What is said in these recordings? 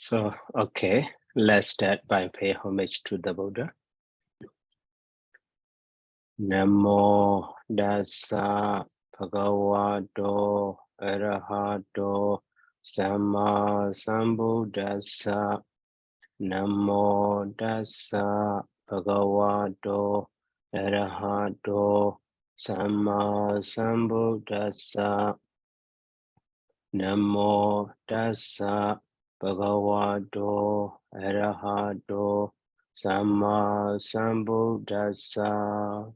So, okay, let's start by paying homage to the Buddha. Namo Dasa Bhagavato Arahato Sama Sambuddhassa. Namo Dasa Bhagavato Arahato Sama Sambuddhassa. Namo Dasa Bhagavato Arahato Sama Sambuddhassa.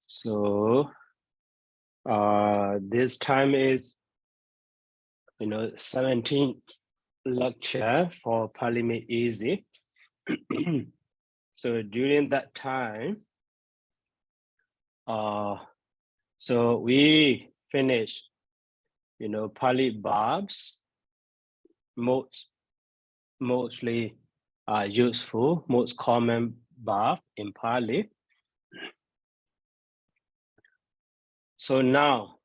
So this time is 17th lecture for PME Easy. So during that time, so we finished Pali verbs, mostly useful, most common verb in Pali. So now,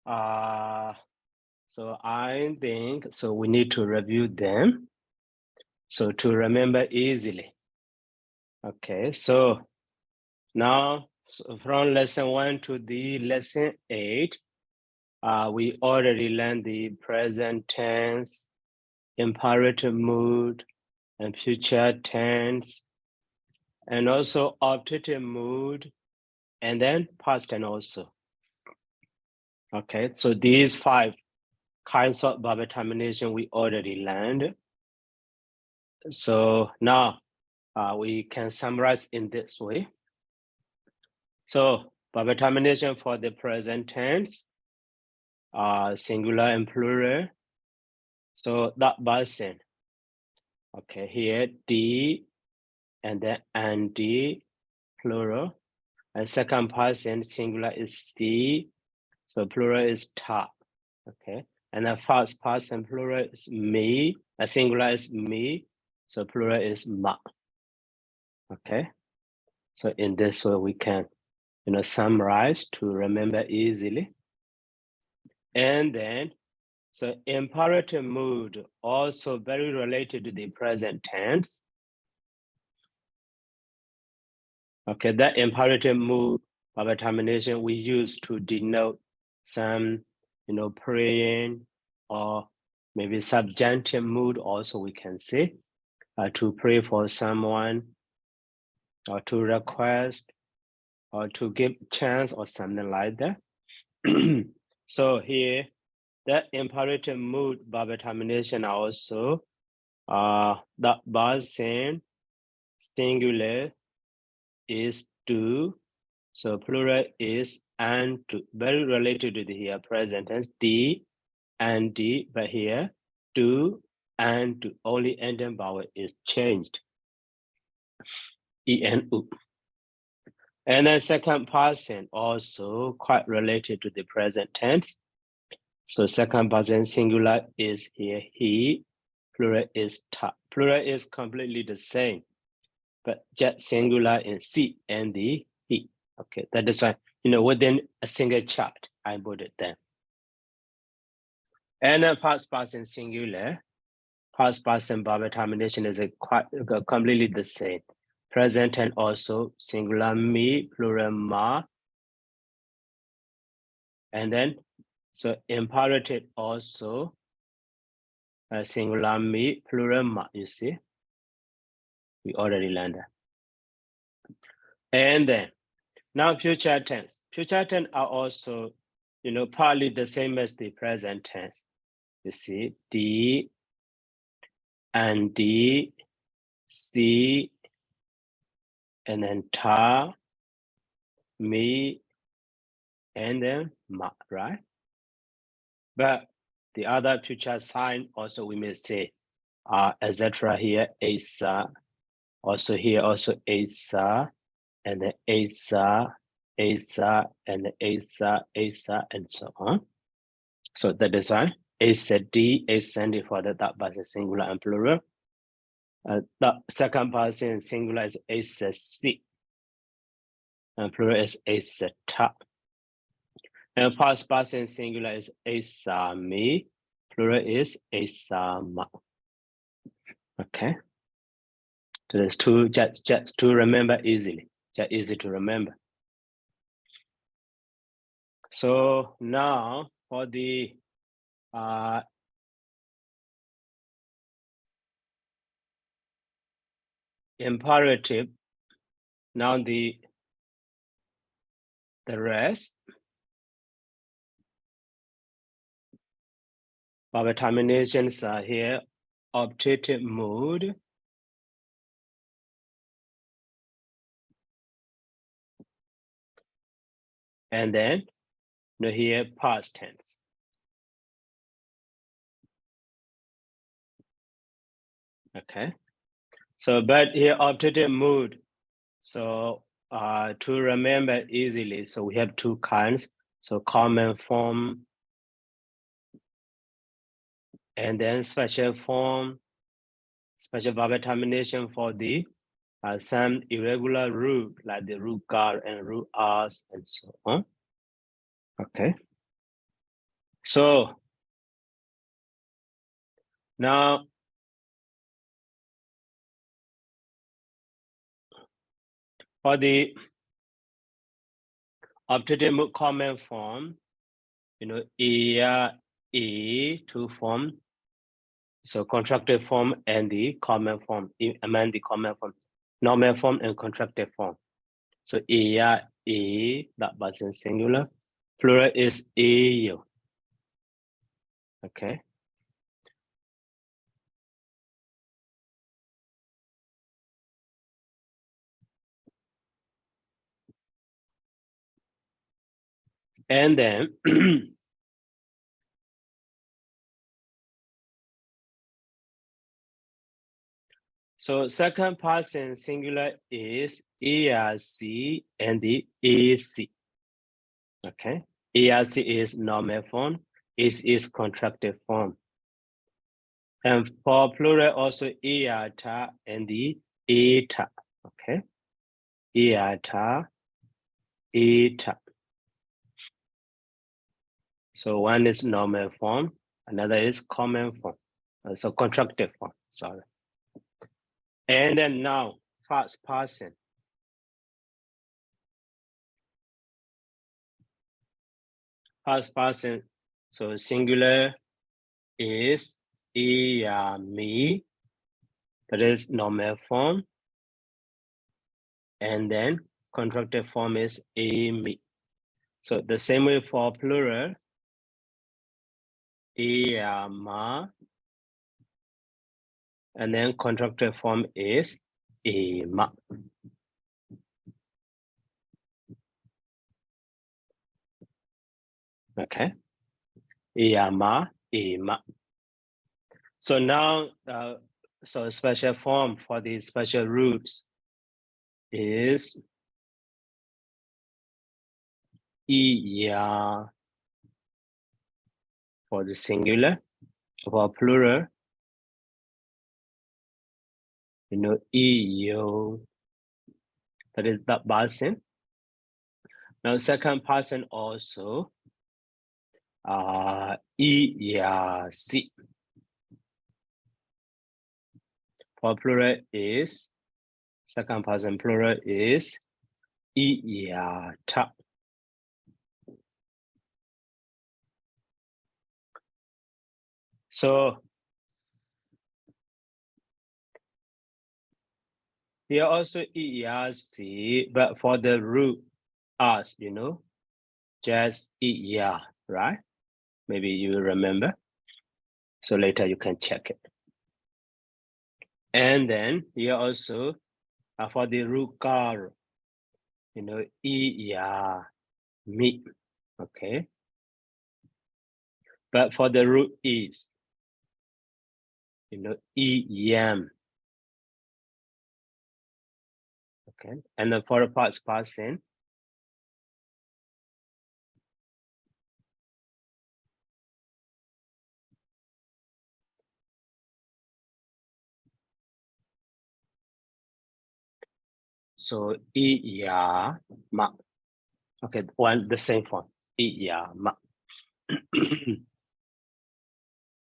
so I think we need to review them, so to remember easily. Okay, so now from lesson 1 to the lesson 8, we already learned the present tense, imperative mood, and future tense, and also optative mood, and then past tense also. Okay, so these 5 kinds of verb termination we already learned. So now we can summarize in this way. So verb termination for the present tense, singular and plural. So that person, okay, here D and then and D, plural. And second person, singular is C, so plural is ta, okay. And then first person, plural is me, a singular is me, so plural is ma, okay. So in this way we can summarize to remember easily. And then, so imperative mood also very related to the present tense. Okay, that imperative mood verb termination we use to denote some, praying or maybe subjunctive mood also we can say, to pray for someone or to request or to give chance or something like that. So here, that imperative mood verb termination also, the person singular is to, so plural is and to, very related to the here present tense, D and D, but here to and to, only ending vowel is changed, E and U. And then second person also quite related to the present tense. So second person singular is here he, plural is ta. Plural is completely the same, but just singular in C and the he. Okay, that is why within a single chart I put it there. And then past person singular, past person verb termination is completely the same. Present and also singular me, plural ma. And then, so imperative also singular me, plural ma, you see. We already learned that. And then, now future tense. Future tense are also, partly the same as the present tense. You see, D and D, C, and then ta, me, and then ma, right? But the other future sign also we may say, etc. here, asa, also here, also asa, and then asa, Asa, and Asa, and so on. So that is why Asadi, Asandi for the third person singular and plural. The second person singular is Asasi, and plural is Asata. And first person singular is Asami, plural is Asama. Okay. So there's two, just to remember easily, just easy to remember. So now for the imperative, now the rest, our terminations are here, optative mood, and then here past tense. Okay, so but here optative mood. So to remember easily, so we have two kinds. So common form, and then special form, special verb termination for the some irregular root like the root gar and root as and so on. Okay. So now for the optative mood common form, to form, so contracted form and the common form, amend the common form, normal form and contracted form. So that was in singular, plural is eu. Okay. And then so second person singular is ERC and the AC. Okay. ERC is normal form, is contracted form. And for plural also EATA and the ETA. Okay. EATA, ETA. So one is normal form, another is common form. So contracted form, sorry. And then now, first person. First person, so singular is me, that is normal form. And then contracted form is me. So the same way for plural, ma, and then contracted form is ma. Okay, ma, ma. So now, so special form for these special roots is ya for the singular. For plural, eu, that is the person. Now second person also, si. For plural is, second person plural is ta. So here also si, but for the root us, just right? Maybe you remember. So later you can check it. And then here also for the root gar, me, okay. But for the root is, yam, okay. And then for the past person, So iya ma. Okay, the same form. Iya ma.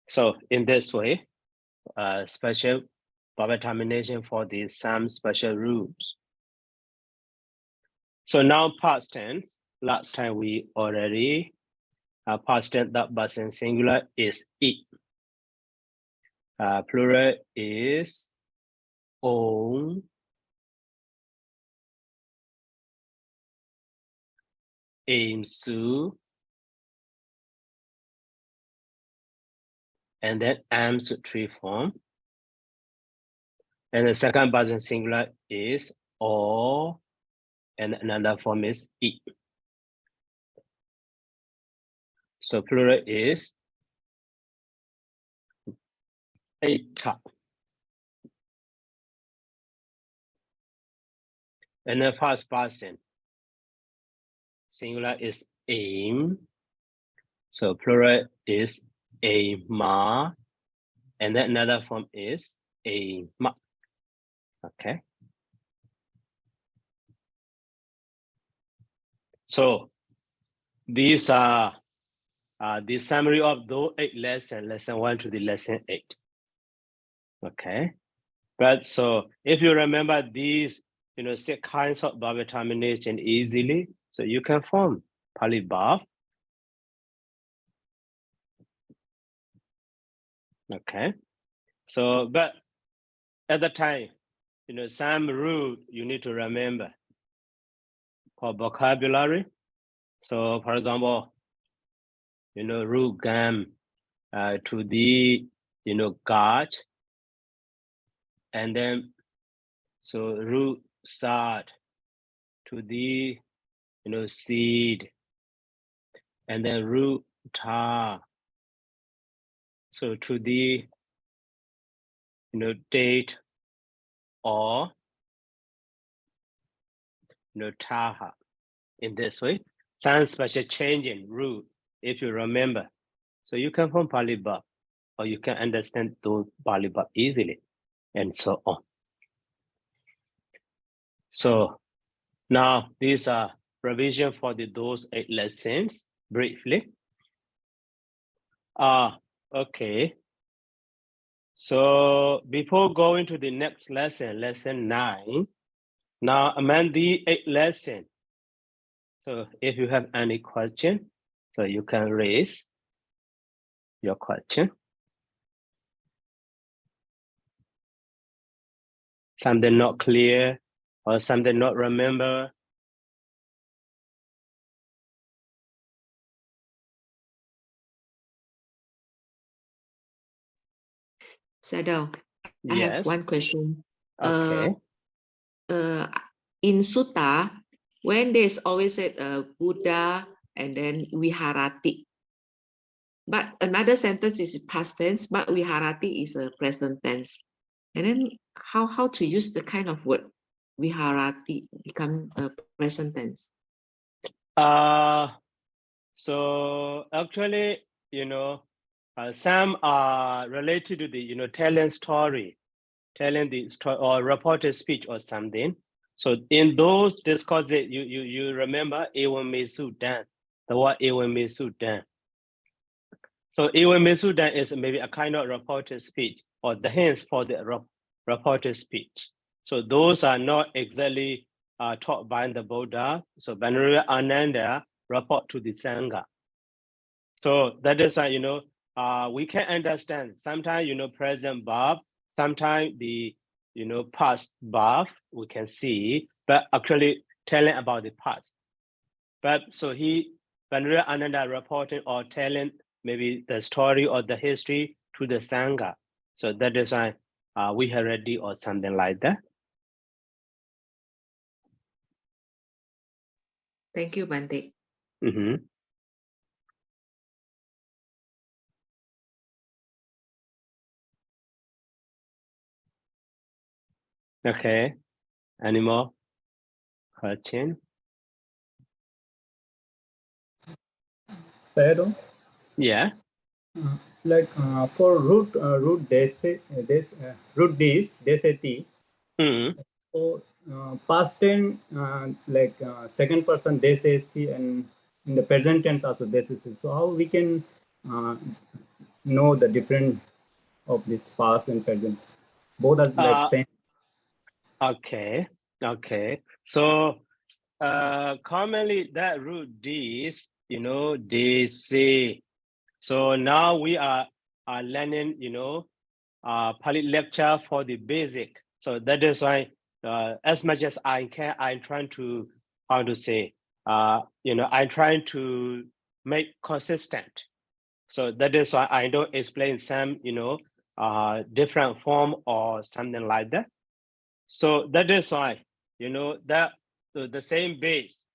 So in this way, special verb termination for these some special rules. So now past tense. Last time we already past tense that person singular is it. Plural is own. Aims to. And then aims tree form. And the second person singular is or, and another form is it. So plural is eta. And the first person singular is aim. So plural is aima. And then another form is aima. Okay. So these are the summary of those 8 lessons, lesson 1 to the lesson 8. Okay. But so if you remember these, 6 kinds of verb termination easily, so you can form Pali verb. Okay. So, but at the time, some rule you need to remember for vocabulary. So, for example, rule gam to the, guard, and then so rule sad to the, seed, and then rule ta. So to the, date or, taha. In this way, some special change in rule, if you remember. So you can form Pali verb, or you can understand those Pali verb easily, and so on. So now these are revision for those 8 lessons briefly. Okay. So before going to the next lesson, lesson 9, now among the 8 lessons. So if you have any question, so you can raise your question. Something not clear or something not remember. Sadao, I Yes. have one question. Okay. In Sutta, when there's always said Buddha and then Viharati, but another sentence is past tense, but Viharati is a present tense. And then how to use the kind of word Viharati become a present tense? So actually, some are related to the, telling story, telling the story or reported speech or something. So in those discourses, you remember Ewan Mesu Dan, the word Ewan Mesu Dan. So Ewan Mesu Dan is maybe a kind of reported speech or the hints for the reported speech. So those are not exactly taught by the Buddha. So Venerable Ananda report to the Sangha. So that is why, we can understand sometimes, present verb, sometimes the, past verb we can see, but actually telling about the past. But so Venerable Ananda reporting or telling maybe the story or the history to the Sangha. So that is why we have ready or something like that. Thank you, Bante. Mm-hmm. Okay. Any more question? Sayadaw? Yeah. Like for root days, desati. Mm-hmm. So past tense, like second person they say she, and in the present tense also they say she. So how we can know the difference of this past and present? Both are like same. Okay. So commonly that root is, they say. So now we are learning, Pali lecture for the basic. So that is why as much as I can, I'm trying to, I'm trying to make consistent. So that is why I don't explain some, different form or something like that. So that is why, that the same base.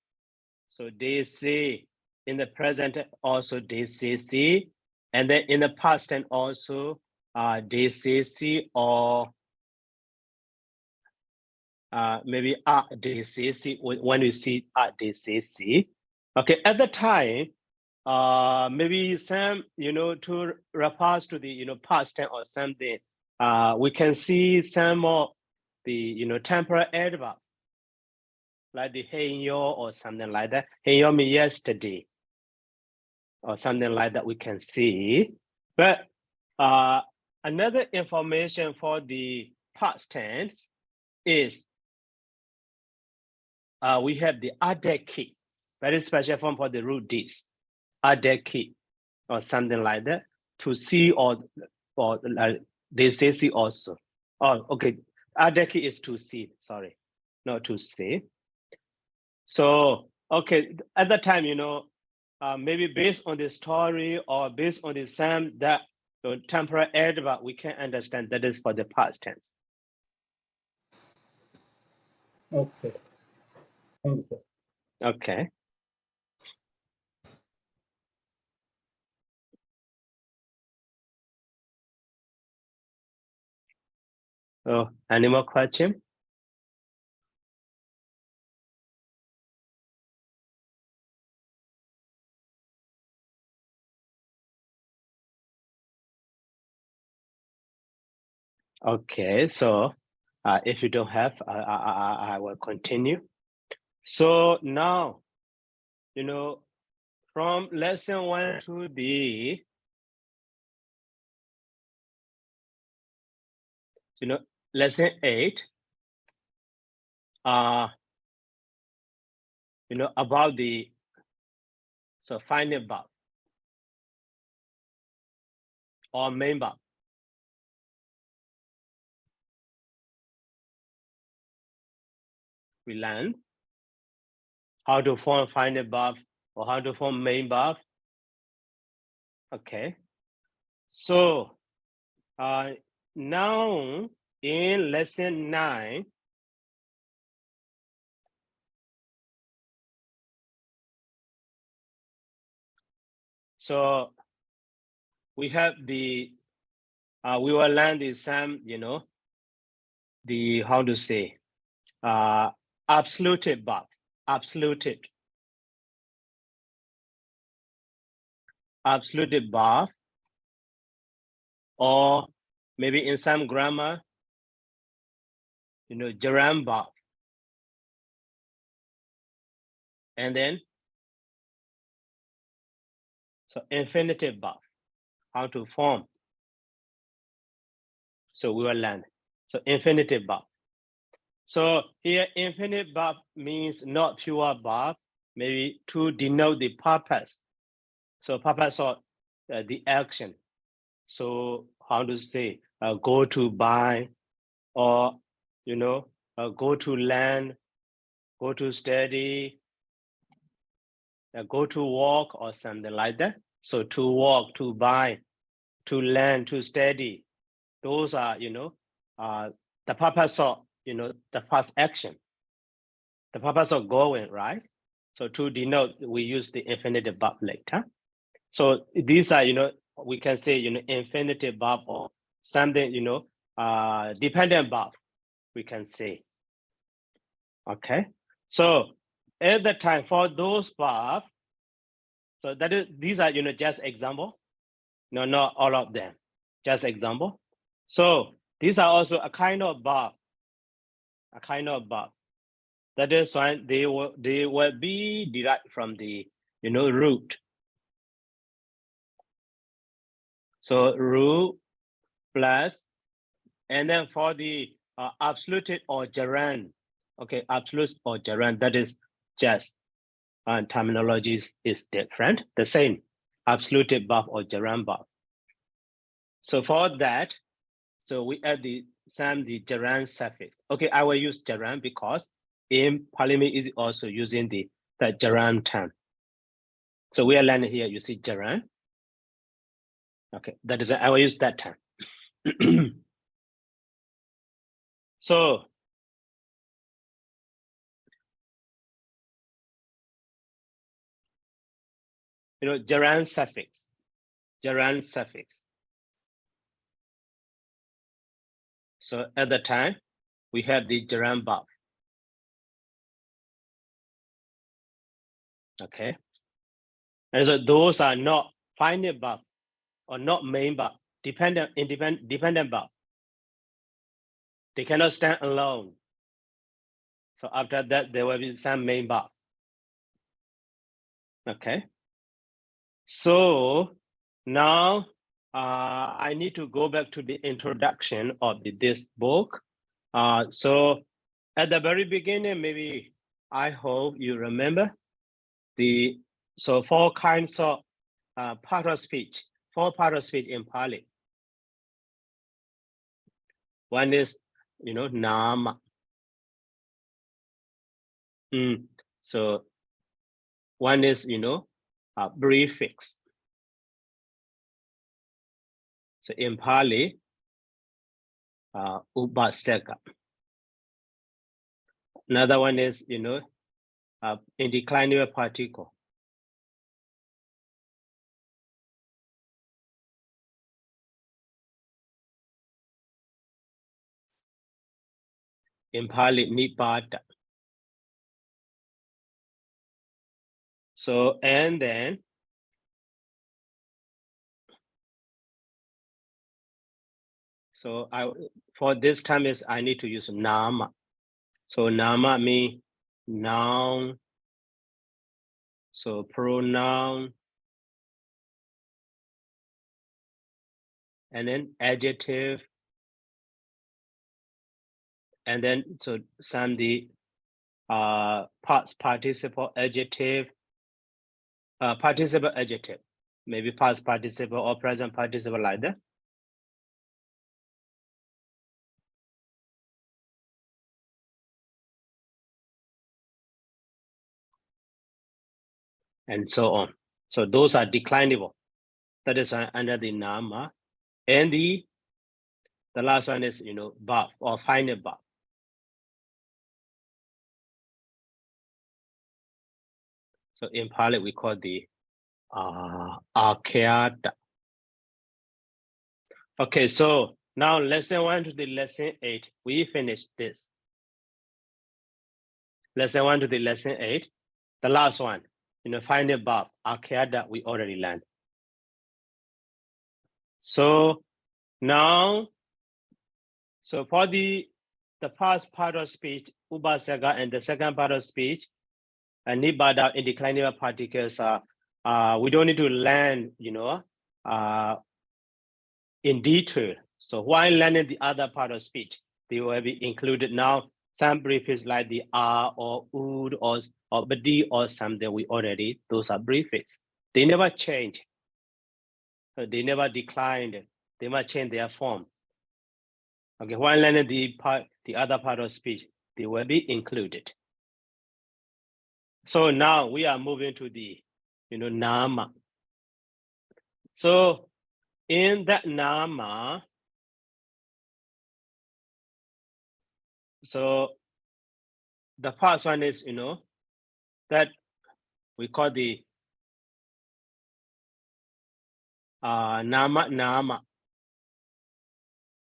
So they say in the present also they say see, and then in the past and also they say see, or maybe they say see when you see they say see. Okay, at the time, maybe some, to refer to the, past tense or something, we can see some of the, temporal adverb, like the hey or something like that. Hey me yesterday, or something like that we can see. But another information for the past tense is we have the adeki, very special form for the root is adeki or something like that, to see or they say see also. Oh, okay, adeki is to see, sorry, not to see. So, okay, at that time, maybe based on the story or based on the same that the temporal adverb, we can understand that is for the past tense. Okay. Thank you, sir. Okay. So, any more question? Okay, so if you don't have, I will continue. So now, from lesson 1 to the, lesson 8, about the, so final verb or main verb. We learn how to form final verb or how to form main verb. Okay. So now in lesson 9, so we have the, we will learn the some, the, how to say, absolute verb, absolute verb, or maybe in some grammar, gerund verb. And then, so infinitive verb, how to form. So we will learn. So infinitive verb. So here infinitive verb means not pure verb, maybe to denote the purpose. So purpose of the action. So how to say, go to buy, or, go to learn, go to study, go to walk or something like that. So to walk, to buy, to learn, to study, those are, the purpose of, the first action, the purpose of going, right? So to denote, we use the infinitive verb later. So these are, we can say, infinitive verb or something, dependent verb, we can say. Okay. So at the time for those verbs, so that is, these are, just example. No, not all of them, just example. So these are also a kind of verb, That is why they will be derived from the root. So root plus, and then for the absolute or gerund, okay, absolute or gerund, that is just terminologies is different. The same, absolute verb or gerund verb. So for that, so we add the gerund suffix. Okay, I will use gerund because in Parliament is also using the gerund term. So we are learning here, you see gerund. Okay, that is, I will use that term. So, gerund suffix. So at the time, we have the gerund verb. Okay. And so those are not final verb or not main verb, dependent verb. They cannot stand alone. So after that, there will be some main verb. Okay. So now I need to go back to the introduction of this book. So at the very beginning, maybe I hope you remember so 4 kinds of part of speech, 4 part of speech in Pali. One is, nama. So one is, prefix. So in Pali, upaseka. Another one is, indeclinable particle. In Pali, nipata. So, and then, so for this time is I need to use nama. So nama means noun. So pronoun. And then adjective. And then so some the past participle adjective. Participle adjective. Maybe past participle or present participle like that. And so on. So those are declinable. That is under the nama. And the last one is, verb or final verb. So in Pali, we call the akyata. Okay, so now lesson 1 to the lesson 8, we finished this. Lesson 1 to the lesson 8, the last one, final verb, akyata, we already learned. So now, so for the first part of speech, upaseka, and the second part of speech, and nibada indeclinable particles we don't need to learn, in detail. So while learning the other part of speech, they will be included now. Some prefix like the R or ood or badi or something we already, those are prefix. They never change. So they never declined. They might change their form. Okay, while learning the other part of speech, they will be included. So now we are moving to the, nama. So in that nama, so the first one is, that we call the nama.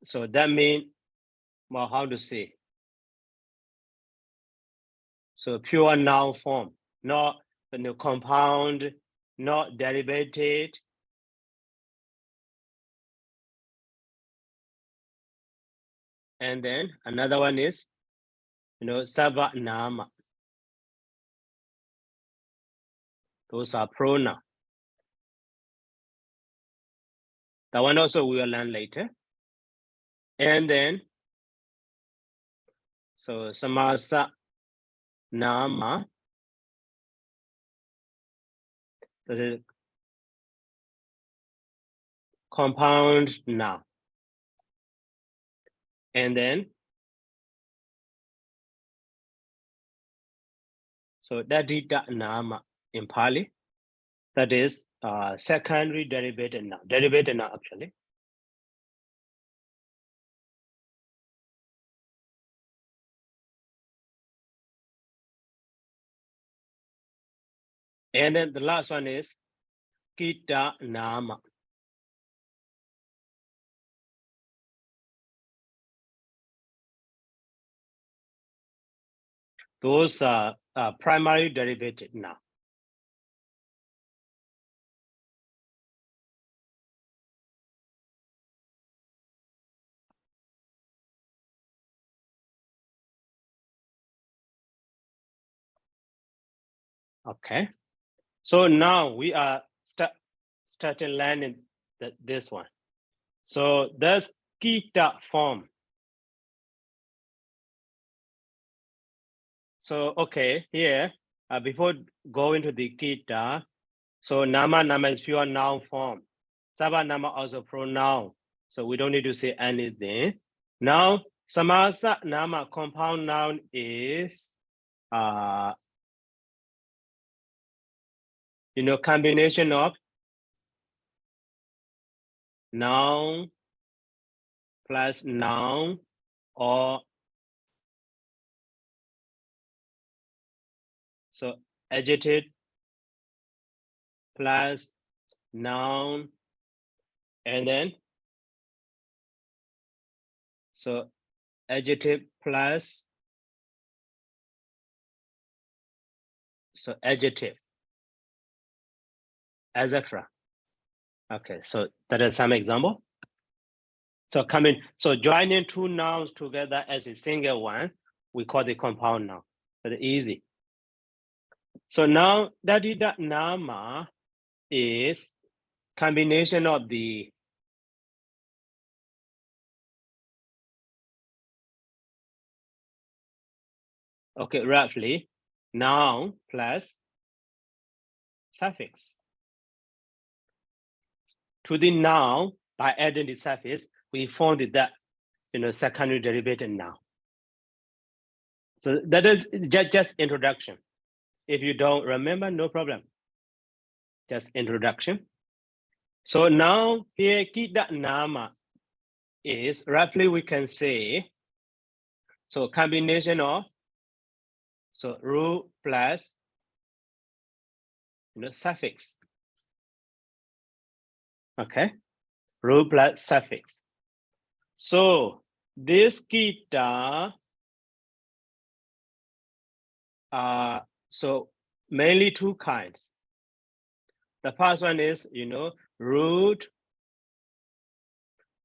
So that means, well, how to say? So pure noun form, not compound, not derivative. And then another one is, nama. Those are pronoun. That one also we will learn later. And then, so samasa nama. That is compound noun. And then, so dadita nama in Pali, that is secondary derivative noun. Derivative noun actually. And then the last one is kita nama. Those are primary derivative noun. Okay. So now we are starting learning this one. So there's kita form. So, okay, here, before going to the kita, so nama is pure noun form. Saba nama also pronoun. So we don't need to say anything. Now, samasa nama compound noun is, combination of noun plus noun or so adjective plus noun, and then so adjective plus so adjective, etc. Okay, so that is some example. So joining two nouns together as a single one, we call the compound noun. That's easy. So now dadita nama is combination of the roughly noun plus suffix. To the noun, by adding the suffix, we found that secondary derivative noun. So that is just introduction. If you don't remember, no problem. Just introduction. So now here kita nama is roughly we can say so combination of so root plus suffix. Okay, root plus suffix. So this kita so mainly two kinds. The first one is root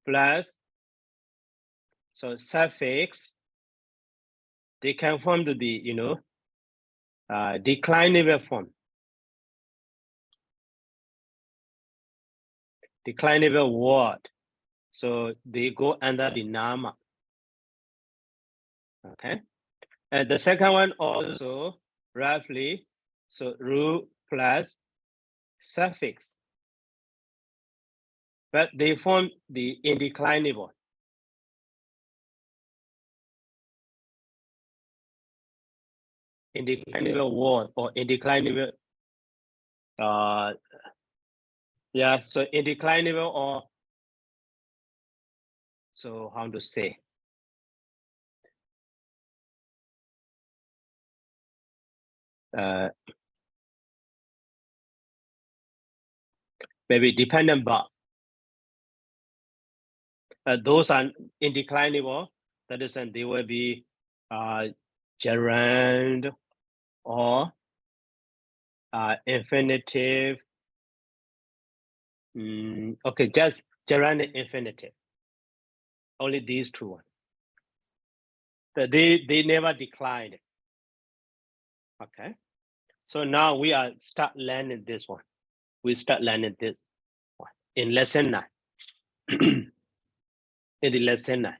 plus so suffix. They can form to the declinable form. Declinable word. So they go under the nama. Okay. And the second one also roughly so root plus suffix. But they form the indeclinable. Indeclinable word or indeclinable yeah, so indeclinable or so how to say maybe dependent verb. Those are indeclinable. That is, and they will be gerund or infinitive. Okay, just gerund and infinitive. Only these two ones. They never declined. Okay, So now we are start learning this one. We start learning this one in lesson 9. In the lesson 9.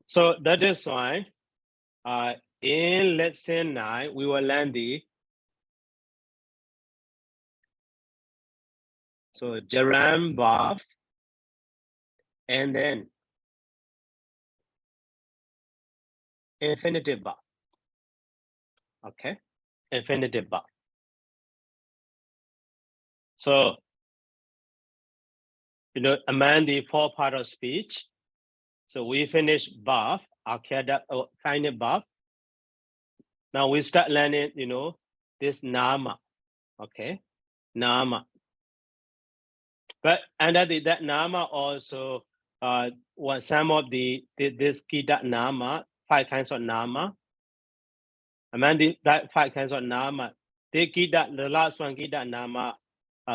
So that is why in lesson 9, we will learn the gerund verb and then infinitive verb. Okay, infinitive verb. So, among the 4 parts of speech, so we finish verb, final verb. Now we start learning, this nama. Okay, nama. But under that nama also, some of this kita nama, 5 kinds of nama. Among that 5 kinds of nama, the last one kita nama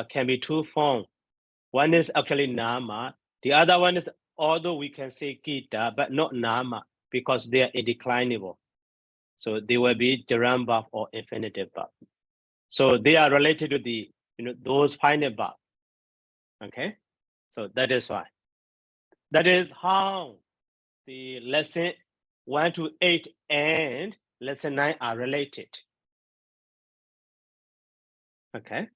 can be 2 forms. One is actually nama. The other one is, although we can say kita, but not nama because they are indeclinable. So they will be gerund verb or infinitive verb. So they are related to the, those final verbs. Okay, so that is why. That is how the lesson 1 to 8 and lesson 9 are related. Okay,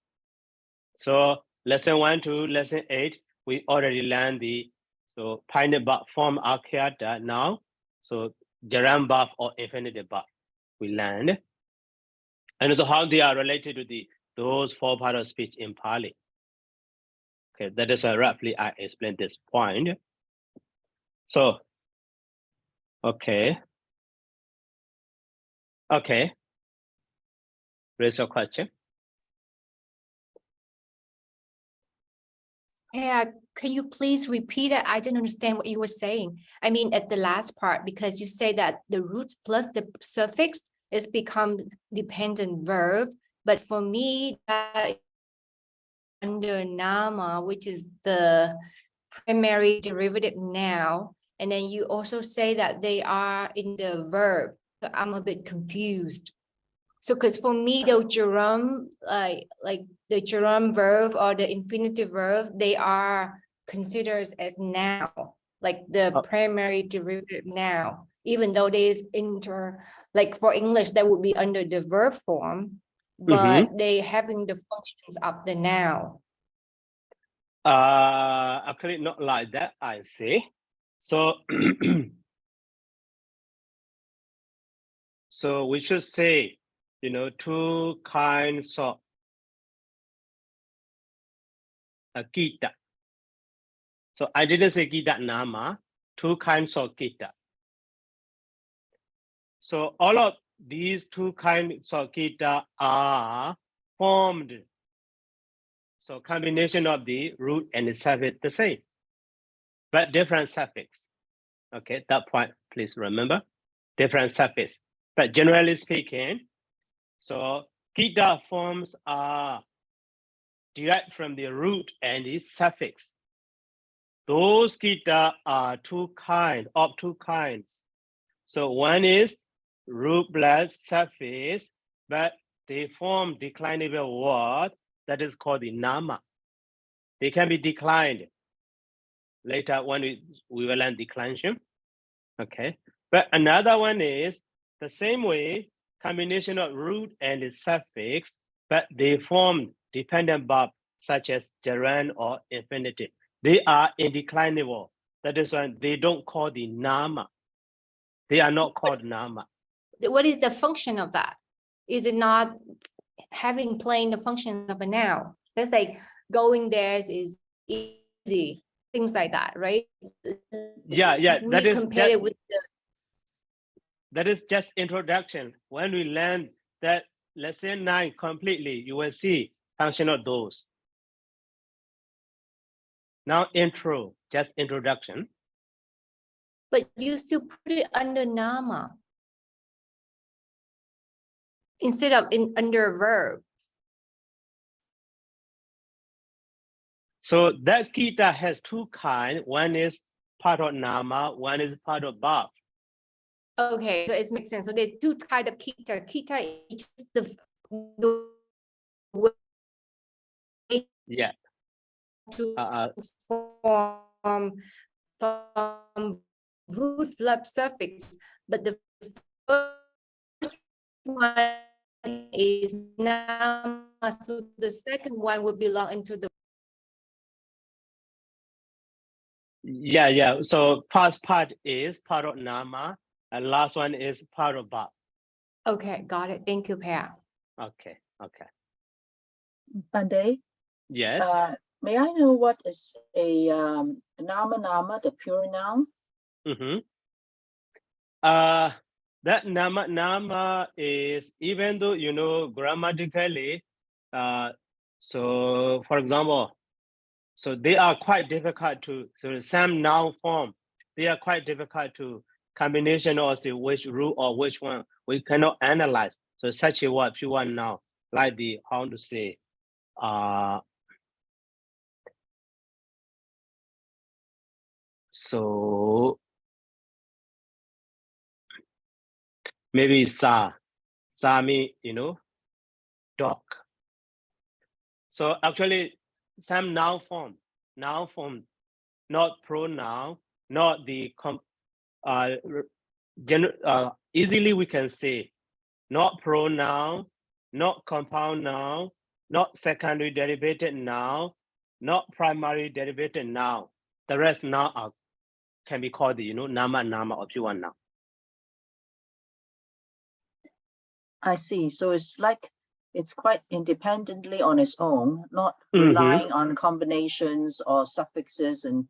so lesson 1 to lesson 8, we already learned the final verb form archaea now. So gerund verb or infinitive verb we learned, and also how they are related to those 4 parts of speech in Pali. Okay, that is why roughly I explained this point. So, okay, raise your question. Yeah, can you please repeat it? I didn't understand what you were saying. I mean, at the last part, because you say that the root plus the suffix is become dependent verb. But for me, that under nama, which is the primary derivative noun. And then you also say that they are in the verb. So I'm a bit confused. So, because for me, the gerund, like the gerund verb or the infinitive verb, they are considered as noun, like the primary derivative noun, even though there is like for English, that would be under the verb form, but they having the functions of the noun. Actually, not like that, I say. So, so we should say, 2 kinds of kita. So I didn't say kita nama, 2 kinds of kita. So all of these 2 kinds of kita are formed. So combination of the root and the suffix the same, but different suffix. Okay, that point, please remember, different suffix. But generally speaking, so kita forms are derived from the root and the suffix. Those kita are 2 kinds. So one is root plus suffix, but they form declinable word that is called the nama. They can be declined. Later when we will learn declension. Okay, but another one is the same way, combination of root and the suffix, but they form dependent verb such as gerund or infinitive. They are indeclinable. That is why they don't call the nama. They are not called nama. What is the function of that? Is it not having playing the function of a noun? Let's say going there is easy, things like that, right? Yeah, We compare it with the. That is just introduction. When we learn that lesson 9 completely, you will see function of those. Now intro, just introduction. But you still put it under nama instead of under verb. So that kita has 2 kinds. One is part of nama, one is part of verb. Okay, so it makes sense. So there's 2 kinds of kita. Kita is the the way Yeah. to Uh, from root verb suffix, but the first one is noun, so the second one would belong into the. yeah. So past part is part of nama, and last one is part of verb. Okay, got it. Thank you, Pea. Okay. Pandey, Yes. may I know what is a nama, the pure noun? Mm-hmm. That nama is, even though grammatically, so for example, so they are quite difficult to, so some noun form, they are quite difficult to combination or say which root or which one we cannot analyze. So such a word, pure noun, like the, how to say, so maybe sa mean, dog. So actually some noun form, not pronoun, not the easily we can say not pronoun, not compound noun, not secondary derivative noun, not primary derivative noun. The rest now can be called the nama or pure noun. I see. So it's like it's quite independently on its own, not relying on combinations or suffixes, and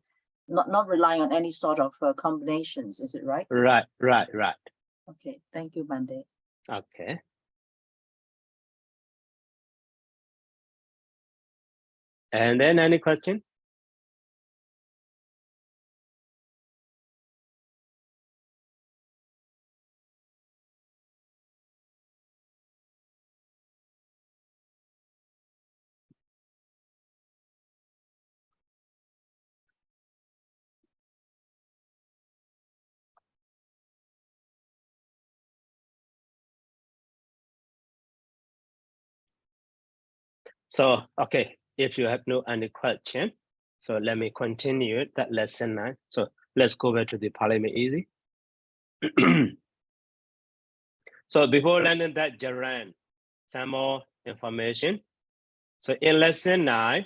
not relying on any sort of combinations. Is it right? Right. Okay. Thank you, Pandey. Okay. And then any question? So, okay, if you have no any question, so let me continue that lesson 9. So let's go back to the Parliament Easy. So before learning that gerund, some more information. So in lesson 9,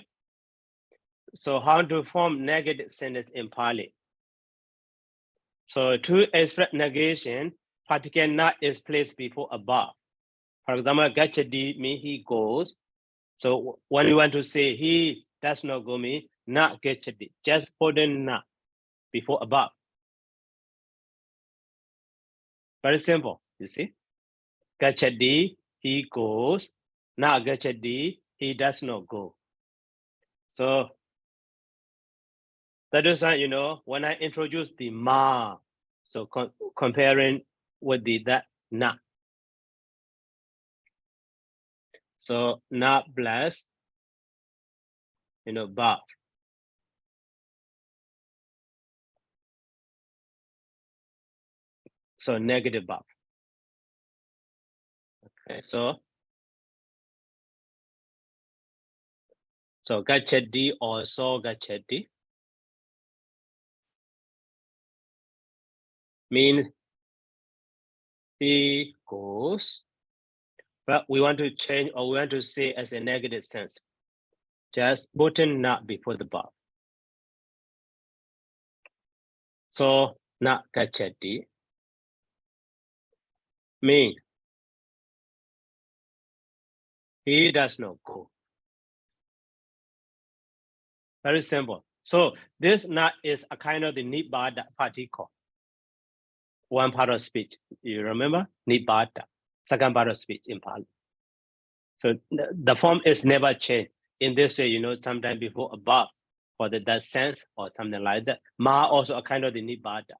so how to form negative sentence in Pali. So to express negation, particle not is placed before above. For example, Gachadi means he goes. So when you want to say he does not go, mean not Gachadi, just put in not before above. Very simple, you see. Gachadi, he goes. Not Gachadi, he does not go. So that is why, when I introduce the ma, so comparing with the that na. So not blessed, but. So negative but. Okay, so gachadi or so gachadi means he goes, but we want to change or we want to say as a negative sense. Just putting not before the but. So not gachadi mean he does not go. Very simple. So this not is a kind of the nibada particle. One part of speech. You remember? Nibada. Second part of speech in Pali. So the form is never changed. In this way, sometimes before above for that sense or something like that. Ma also a kind of the nibada.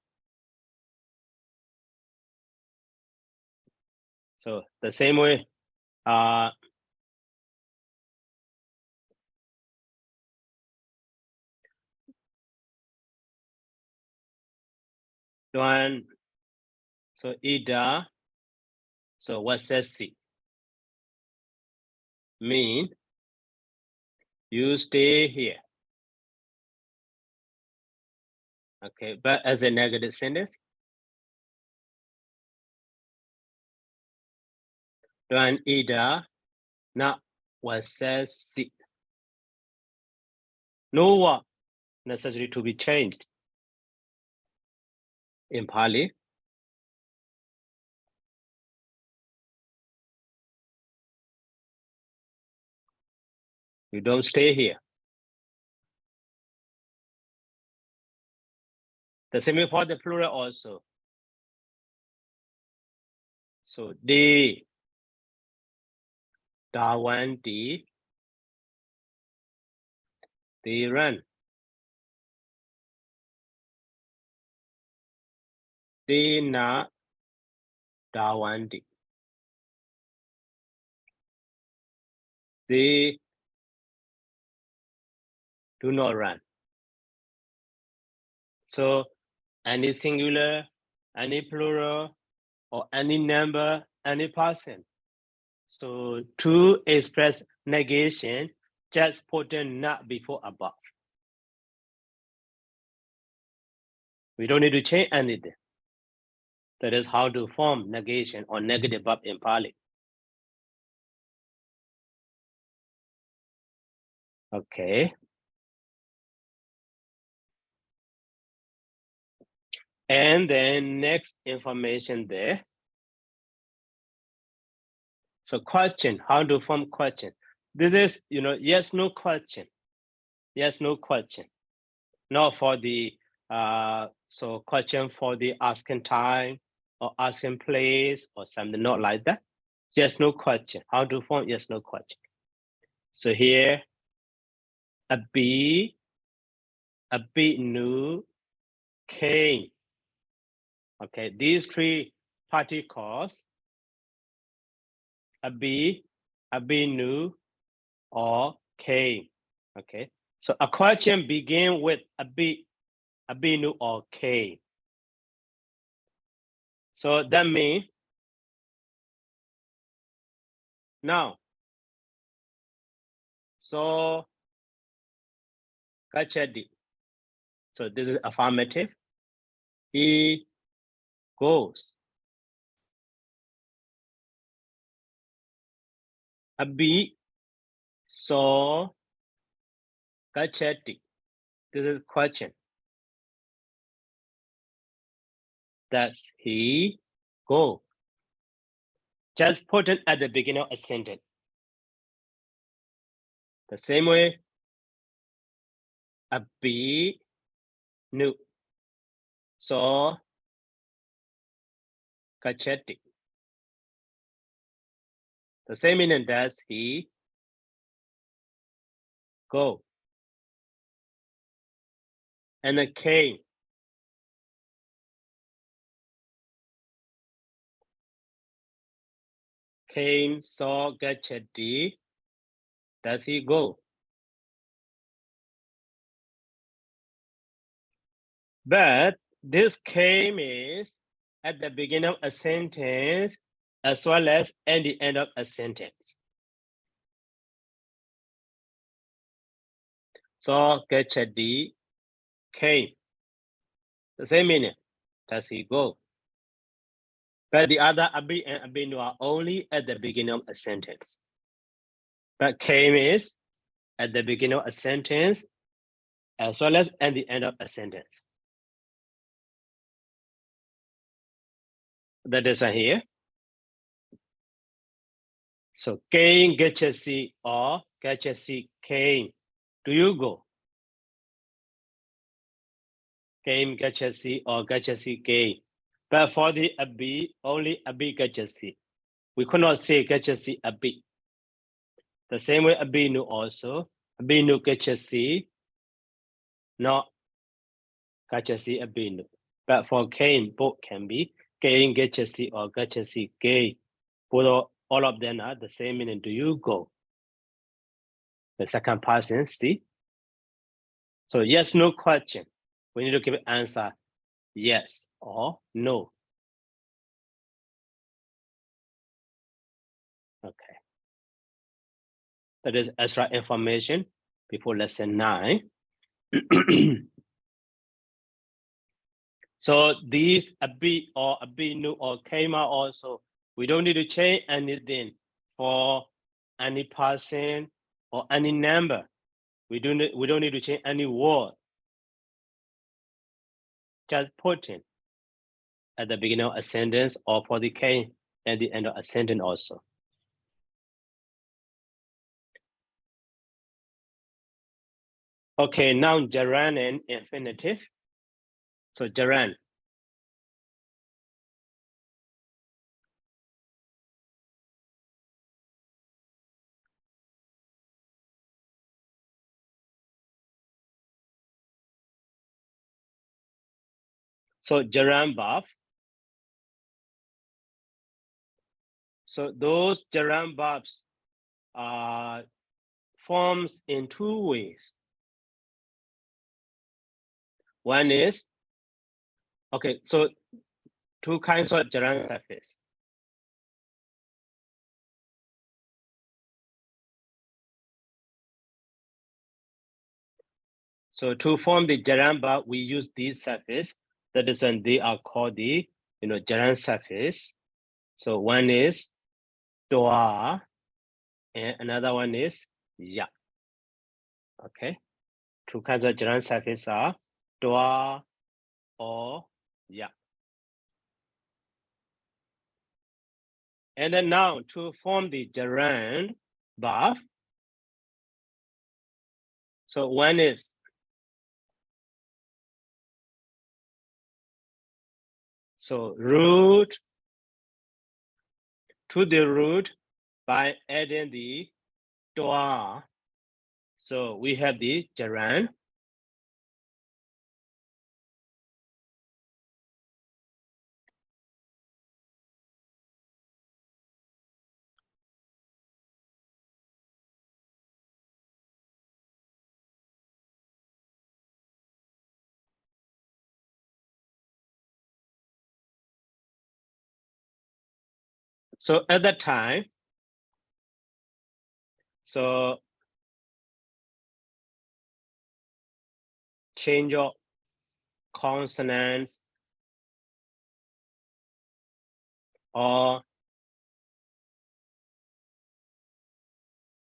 So the same way, one, so ida, so wasesi. mean you stay here. Okay, but as a negative sentence, Tuan Ida nak wasasi. No what necessary to be changed. In Pali, you don't stay here. The same for the plural also. So they, Dawanti, they run. They na Dawanti. They do not run. So any singular, any plural, or any number, any person. So to express negation, just put a not before above. We don't need to change anything. That is how to form negation or negative verb in Pali. Okay. And then next information there. So question, how to form question. This is, yes, no question. Yes, no question. Not for the, so question for the asking time or asking place or something, not like that. Yes, no question. How to form yes, no question. So here, a B new came. Okay, these three particles, a B new, or came. Okay, so a question begin with a B new or came. So that means now, so Kachadi. So this is affirmative. He goes. A B saw Kachadi. This is question. Does he go? Just put it at the beginning of a sentence. The same way, a B new saw Kachadi. The same meaning, does he go? And then came. Came, saw Kachadi. Does he go? But this came is at the beginning of a sentence as well as at the end of a sentence. So Kachadi came. The same meaning. Does he go? But the other Abi and Abinu are only at the beginning of a sentence. But came is at the beginning of a sentence as well as at the end of a sentence. That is here. So came, Gachasi, or Gachasi came. Do you go? Came, Gachasi, or Gachasi came. But for the Abi, only Abi Gachasi. We could not say Gachasi Abi. The same way Abinu also. Abinu Gachasi, not Gachasi Abinu. But for came, both can be came, Gachasi, or Gachasi came. Both all of them are the same meaning. Do you go? The second person, see? So yes, no question. We need to give an answer yes or no. Okay. That is extra information before lesson 9. So these a bit or a bit new or came out also. We don't need to change anything for any person or any number. We don't need to change any word. Just put in at the beginning of a sentence or for the case at the end of a sentence also. Okay, now gerund and infinitive. So gerund. So gerund verb. So those gerund verbs are forms in 2 ways. One is, okay, so 2 kinds of gerund suffix. So to form the gerund verb, we use these suffix. That is when they are called the gerund suffix. So one is toa, and another one is ya. Okay, 2 kinds of gerund suffix are toa or ya. And then now to form the gerund verb, so one is so root to the root by adding the toa. So we have the gerund. So at that time, so change of consonants or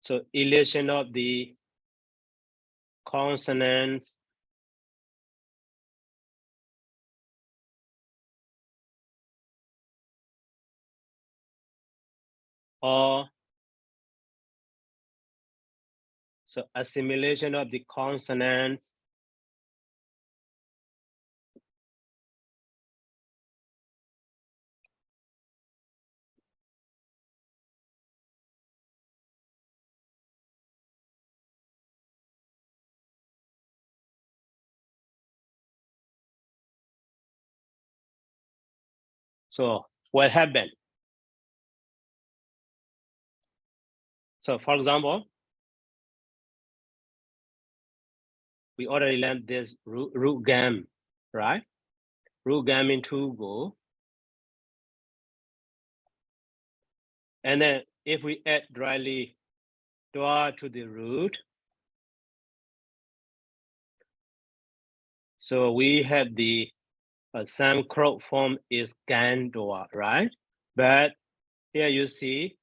so elation of the consonants or so assimilation of the consonants so what happened? So for example, we already learned this root gam, right? Root gam in 2 go. And then if we add directly toa to the root, so we have the some crop form is gan toa, right? But here you see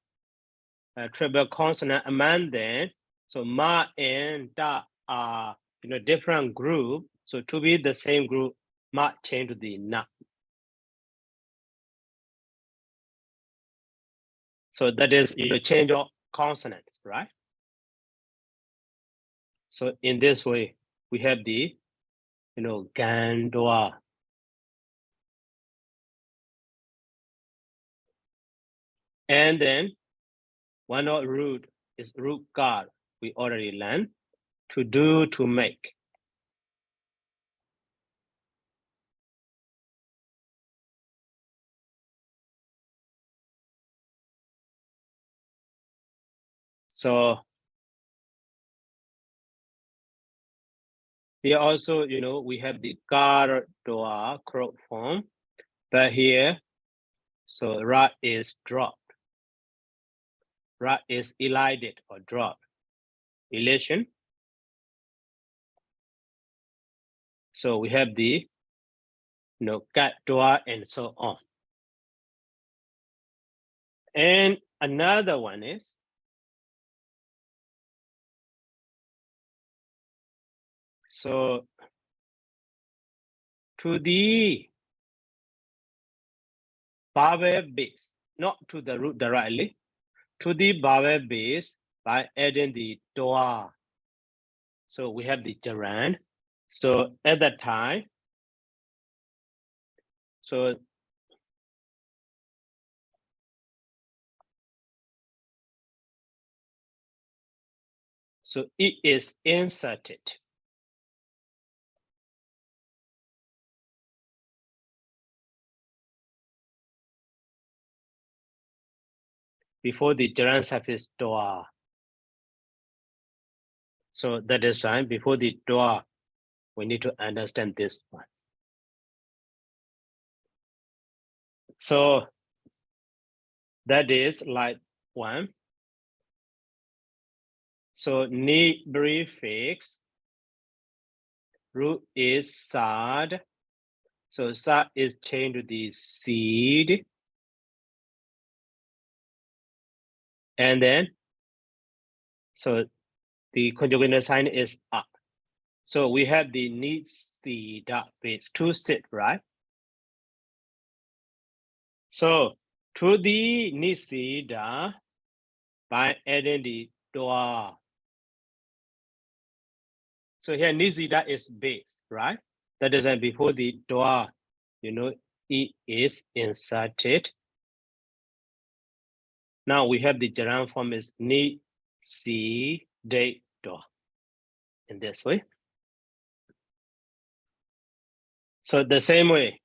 a triple consonant among them. So ma and da are different group. So to be the same group, ma change to the na. So that is change of consonants, right? So in this way, we have the gan toa. And then one of root is root guard. We already learned to do, to make. So here also, we have the guard toa crop form, but here, so ra is dropped. Ra is elided or dropped. elation. So we have the cat, dua, and so on. And another one is so to the vowel base, not to the root directly, to the vowel base by adding the dua. So we have the gerund. So at that time, so it is inserted. Before the gerund suffix dua. So that is why before the dua, we need to understand this one. So that is like one. So ni prefix root is sad. So sad is changed to the seed. And then, so the conjugational sign is up. So we have the ni seed base to sit, right? So to the ni seed by adding the dua. So here Nizida is base, right? That is why before the dua, it is inserted. Now we have the gerund form is ni si de dua in this way. So the same way,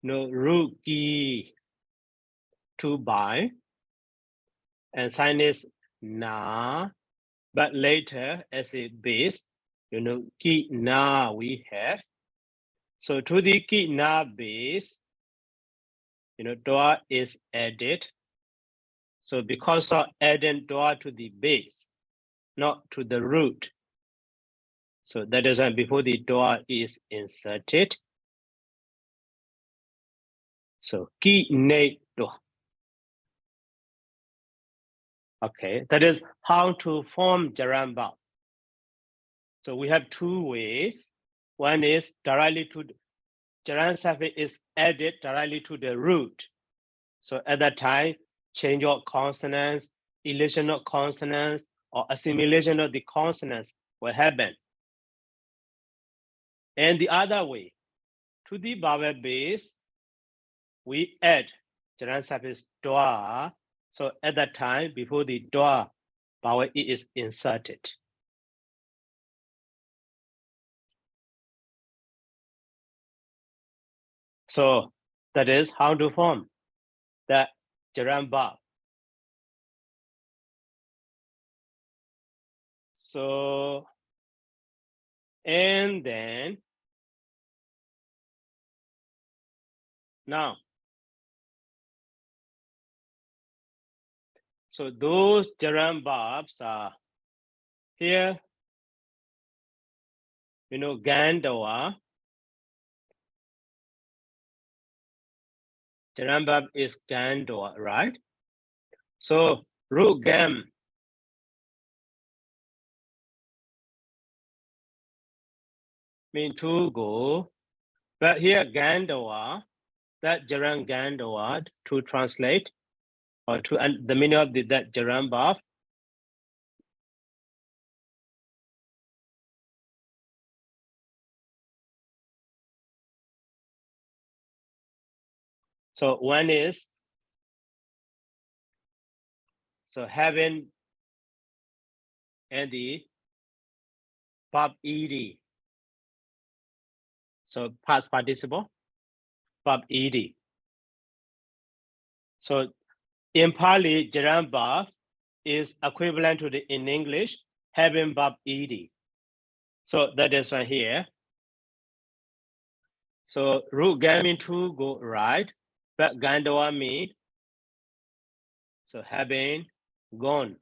ruki to buy, and sign is na, but later as a base, ki na we have. So to the ki na base, dua is added. So because of adding dua to the base, not to the root. So that is why before the dua is inserted. So ki ne dua. Okay, that is how to form gerund verb. So we have two ways. One is directly to gerund suffix is added directly to the root. So at that time, change of consonants, elation of consonants, or assimilation of the consonants will happen. And the other way, to the vowel base, we add gerund suffix dua. So at that time, before the dua, vowel E is inserted. So that is how to form the gerund verb. So, and then now, so those gerund verbs are here, gandoa. Gerund verb is gandoa, right? So root gam mean to go, but here gandoa, that gerund gandoa to translate or to the meaning of that gerund verb. So one is so having and the verb ed. So past participle, verb ed. So in Pali, gerund verb is equivalent to the in English having verb ed. So that is one here. So root gam mean to go right, but gandoa mean so having gone.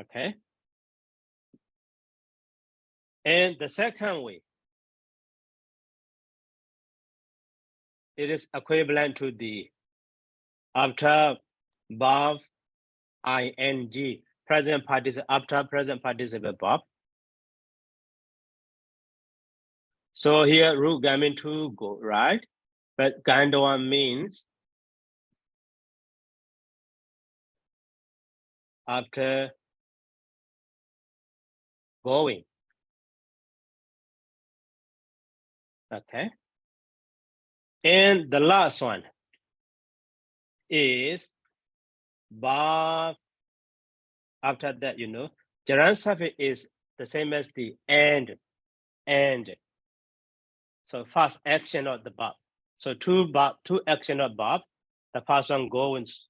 Okay. And the second way, it is equivalent to the after verb ing present participle after present participle verb. So here root gaming to go, right? But Gandawa means after going. Okay. And the last one is verb. After that, gerund suffix is the same as the and. So first action of the verb. So two action of verb. The first one goes.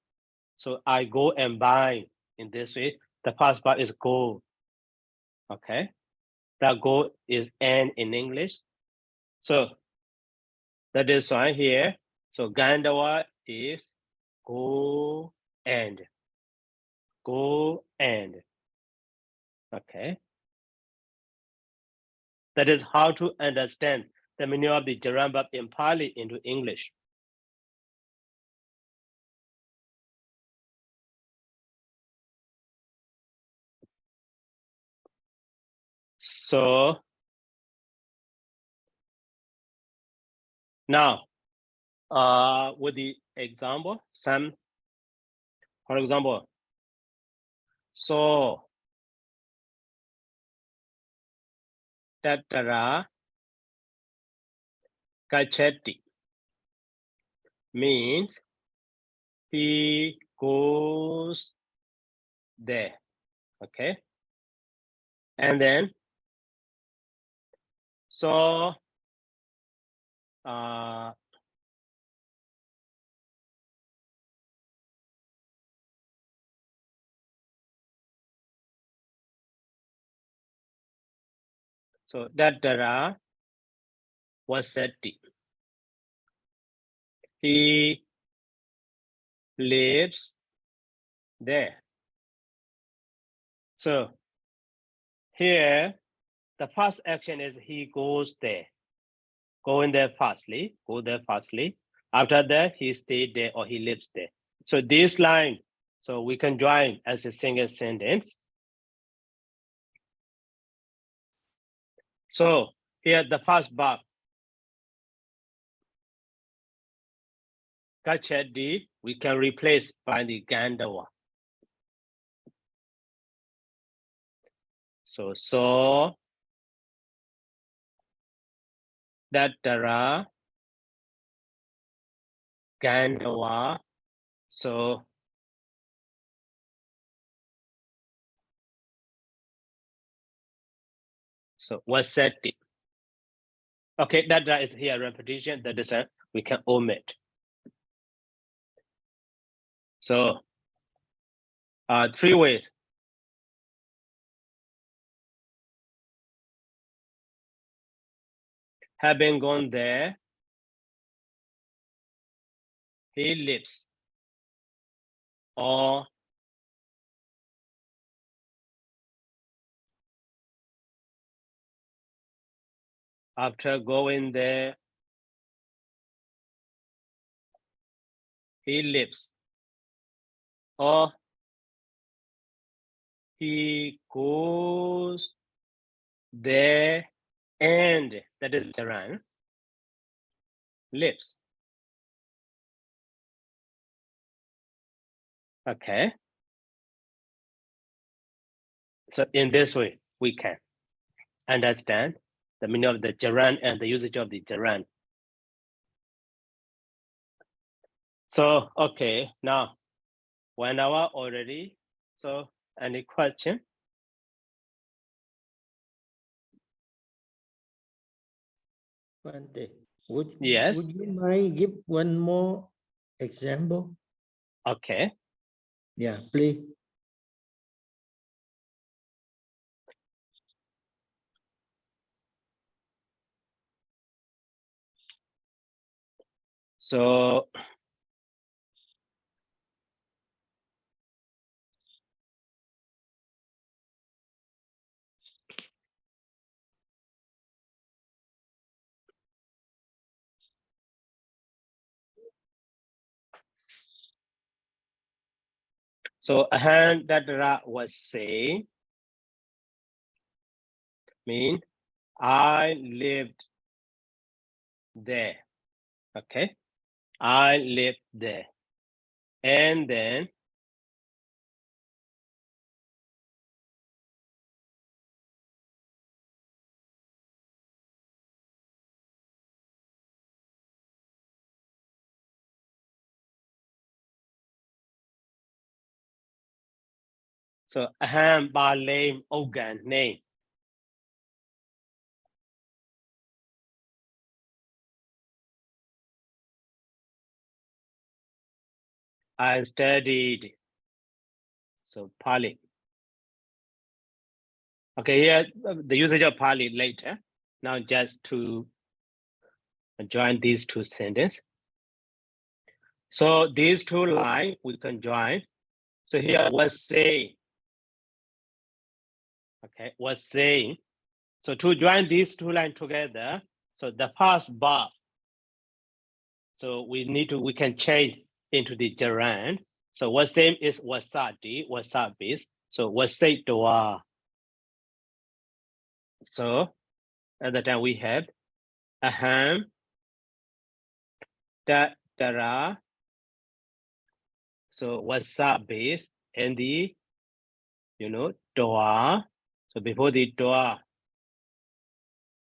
So I go and buy in this way. The first verb is go. Okay. That go is and in English. So that is why here. So Gandawa is go and. Go and. Okay. That is how to understand the meaning of the gerund verb in Pali into English. So now, with the example, for example, so Tatara Gachati means he goes there. Okay. And then so Tatara Vasati. He lives there. So here, the first action is he goes there. Go in there fastly. Go there fastly. After that, he stayed there or he lives there. So this line, so we can join as a single sentence. So here, the first verb, Gachati, we can replace by the Gandawa. So Tatara Gandawa. So Vasati. Okay, that is here repetition. That is we can omit. So three ways. Having gone there, he lives. Or after going there, he lives. Or he goes there and, that is gerund, lives. Okay. So in this way, we can understand the meaning of the gerund and the usage of the gerund. So, okay, now 1 hour already. So any question? Yes. Would you mind give one more example? Okay. Yeah, please. So So aham dadara was saying, mean I lived there. Okay, I lived there, and then so aham balame organ name. I studied, so Pali. Okay, here the usage of Pali later. Now just to join these two sentences. So these two lines we can join. So here was saying. Okay, was saying. So to join these two lines together, so the past verb. So we can change into the gerund. So was same is wasadi, wasabis. So was say doa. So at the time we have aham, dara. So wasabis and the doa. So before the doa,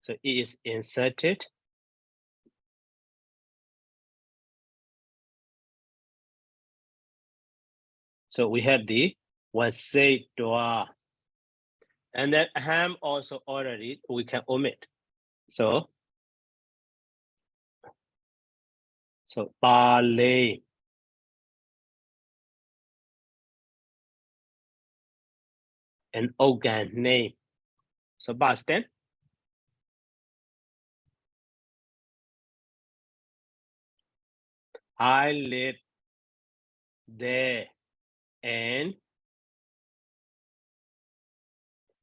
so it is inserted. So we have the was say doa. And then ham also already we can omit. So ballet. An organ name. So Boston. I live there and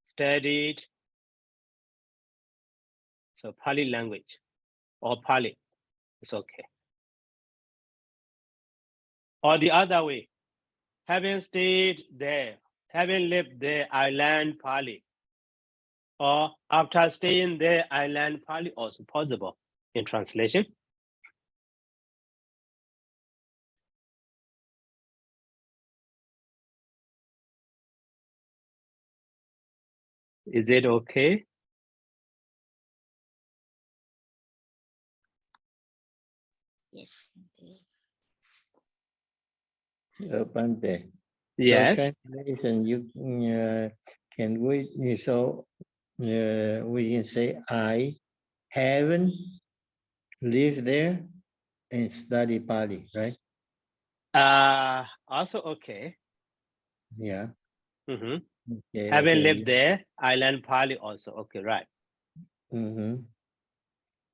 studied. So Pali language or Pali, it's okay. Or the other way, having stayed there, having lived there, I learned Pali. Or after staying there, I learned Pali, also possible in translation. Is it okay? Yes. Bante. Yes. So translation, you can we so we can say I haven't lived there and study Pali, right? Also okay. Yeah. Mm-hmm. Okay. Having okay. lived there, I learned Pali also. Okay, right. Mm-hmm.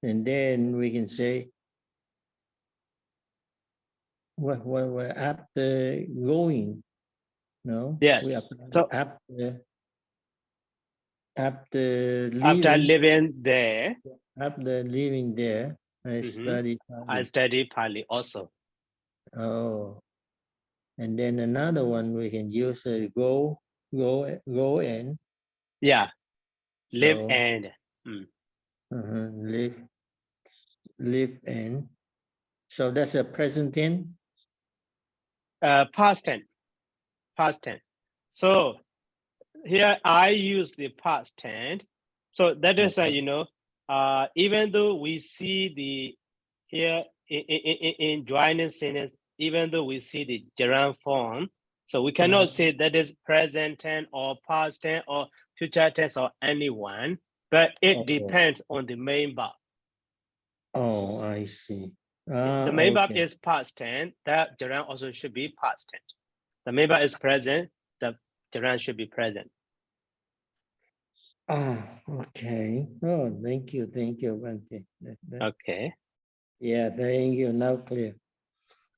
And then we can say, well, after going, no? Yes. We So after after leaving, living there, after living there, I Mhm. studied I Pali. study Pali also. Oh, and then another one we can use go and Yeah, live so, and. live and. So that's a present tense. Past tense. Past tense. So here I use the past tense. So that is even though we see the here in joining sentence, even though we see the gerund form, so we cannot say that is present tense or past tense or future tense or anyone, but it depends on the main verb. Oh, I see. The main verb Okay. is past tense. That gerund also should be past tense. The main verb is present. The gerund should be present. Okay. Oh, thank you, Bante. Okay. Yeah, thank you. Now clear.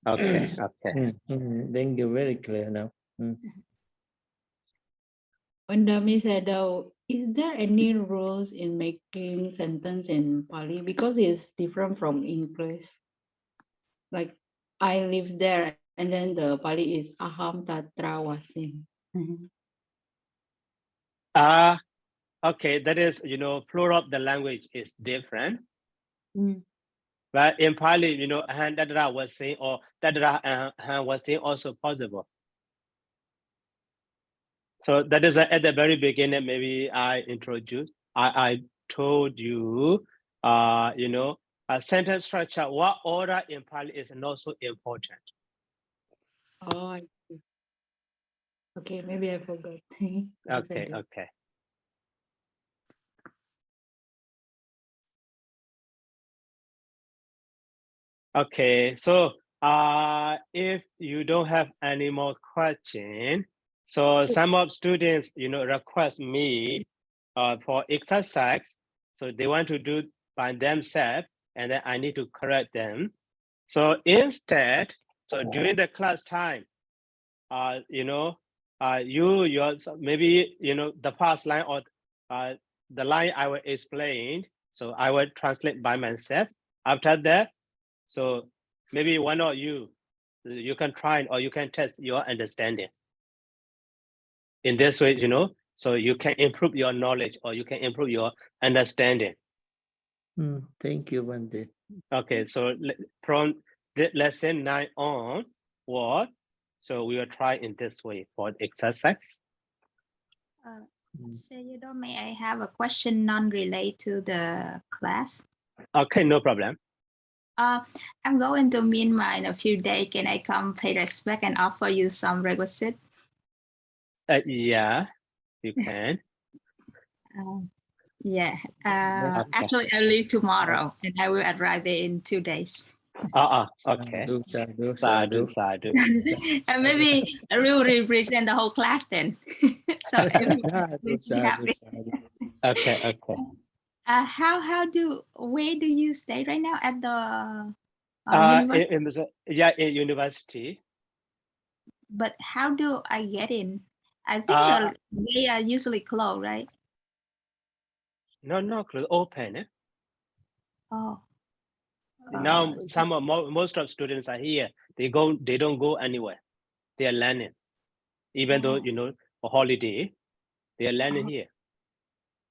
Okay. Okay. Thank you. Very clear now. Pandami said, is there any rules in making sentence in Pali? Because it's different from English. Like, I live there And then the Pali is aham tatra vasim. Okay, that is, plural of the language is different. Mm. But in Pali, han dadra was saying, or dadra han was saying also possible. So that is at the very beginning, maybe I told you, a sentence structure, what order in Pali is not so important. Oh, I see. Okay, maybe I forgot. Okay, okay. Okay, so if you don't have any more question, so some of students, request me for exercise. So they want to do by themselves, and then I need to correct them. So instead, so during the class time, maybe the past line or the line I will explain. So I will translate by myself. After that, so maybe one of you can try or you can test your understanding. In this way, so you can improve your knowledge or you can improve your understanding. Thank you, Bante. Okay, so from the lesson 9 on, so we will try in this way for exercise. Sayadaw, may I have a question non-related to the class? Okay, no problem. I'm going to Myanmar in a few days. Can I come pay respect and offer you some requisite? Yeah, you can. Yeah. Okay. Actually, I leave tomorrow and I will arrive there in 2 days. Okay. Sadhu, Sadhu, sadhu. sadhu. And maybe I will represent the whole class then. So everyone will be happy. Okay, okay. Where do you stay right now at the university? In university. But how do I get in? I think they are usually closed, right? No, open. Eh? Oh. Now most of students are here. They don't go anywhere. They are learning, even though a holiday. They are learning here.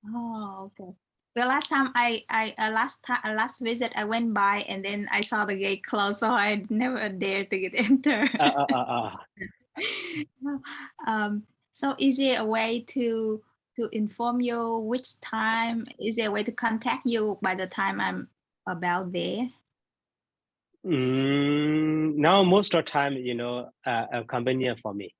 Oh, okay. The last time last visit I went by and then I saw the gate closed, so I never dared to get enter. So is there a way to inform you which time? Is there a way to contact you by the time I'm about there? Now most of the time, convenient for me.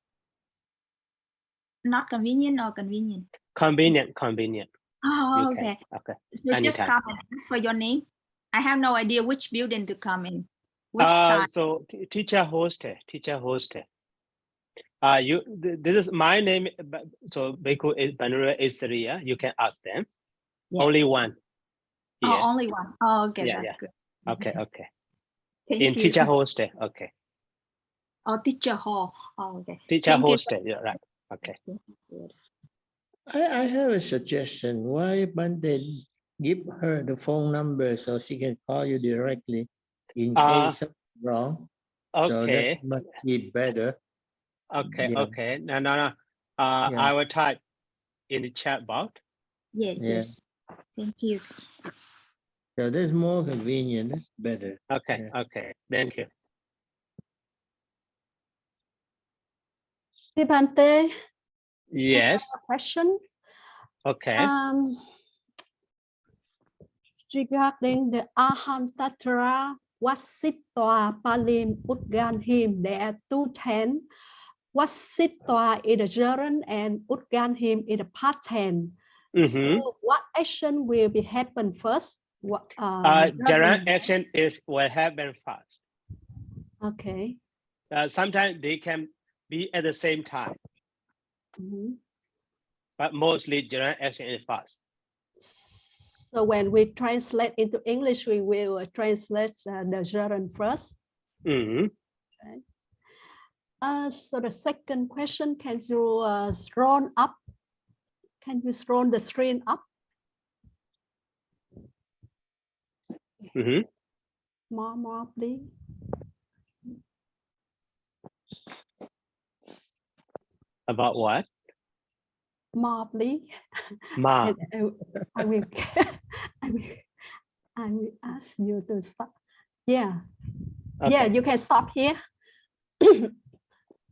Not convenient or convenient? Convenient. Oh, okay. Okay. So Anytime. just come and ask for your name. I have no idea which building to come in. Which side? So teacher hosted. This is my name. So Beku is Banura Isriya. You can ask them. Yeah. Only one. Oh, Yeah. only one. Oh, okay. Yeah, That's good. Okay. Thank In you. teacher hosted. Okay. Oh, teacher hall. Oh, okay. Teacher Thank you. hosted. Yeah, right. Okay. I have a suggestion. Why Bante give her the phone number so she can call you directly in case something wrong? So that Okay. must be better. Okay. Yeah. Okay. No. I will type in the chat box. Yes. Thank you. So that's more convenient. That's better. Okay. Yeah. Okay. Thank you. Bante, Yes. question. Okay. Regarding the Aham Tatra Wasitwa Palim Udganhim, there are 2 tense. Wasitwa in the gerund and Udganhim in the past tense. So what action will be happen first? Gerund action will happen fast. Okay. Sometimes they can be at the same time, but mostly gerund action is fast. So when we translate into English, we will translate the gerund first. Okay. So the second question, can you scroll up? Can you scroll the screen up? Mm-hmm. More, please. About what? More, please. Ma. I will, I will ask you to stop. Yeah. Okay. Yeah, you can stop here.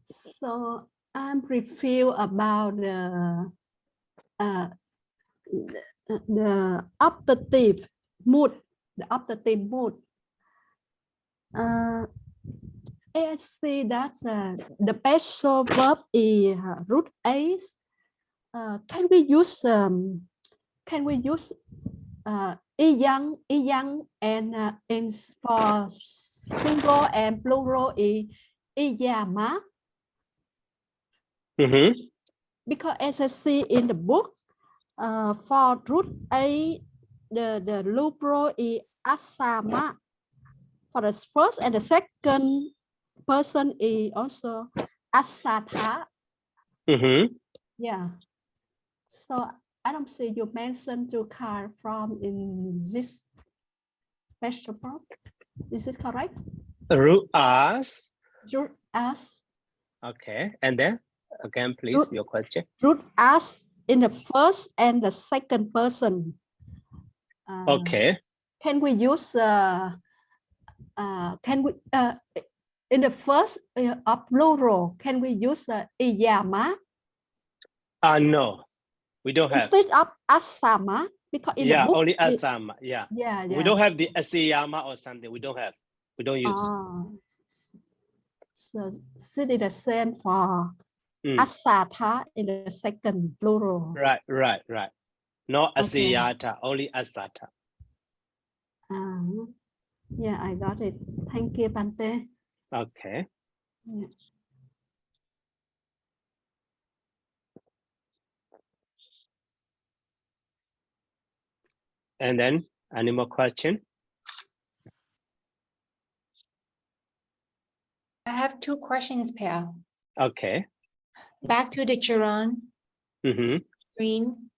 So I'm review about the optative mood. The optative mood. I see that the special verb is root A. Can we use young and in for single and plural is yama? Because as I see in the book, for root A, the plural is asama. For the first and the second person is also asatha. Yeah. So I don't see you mentioned to car from in this special verb. Is it correct? Root as. Root as. Okay. And then again, please, Root, your question. Root as in the first and the second person. Okay. Can we use in the first of plural, can we use iyama? No, we don't have. Instead of asama, because in the book, only asama. Yeah. We don't have the asiyama or something. We don't have. We don't use. So it is the same for asatha in the second plural. Right. No asiyata, only asata. Yeah, I got it. Thank you, Bante. Okay. Yeah. And then any more question? I have two questions, Pia. Okay. Back to the Quran screen.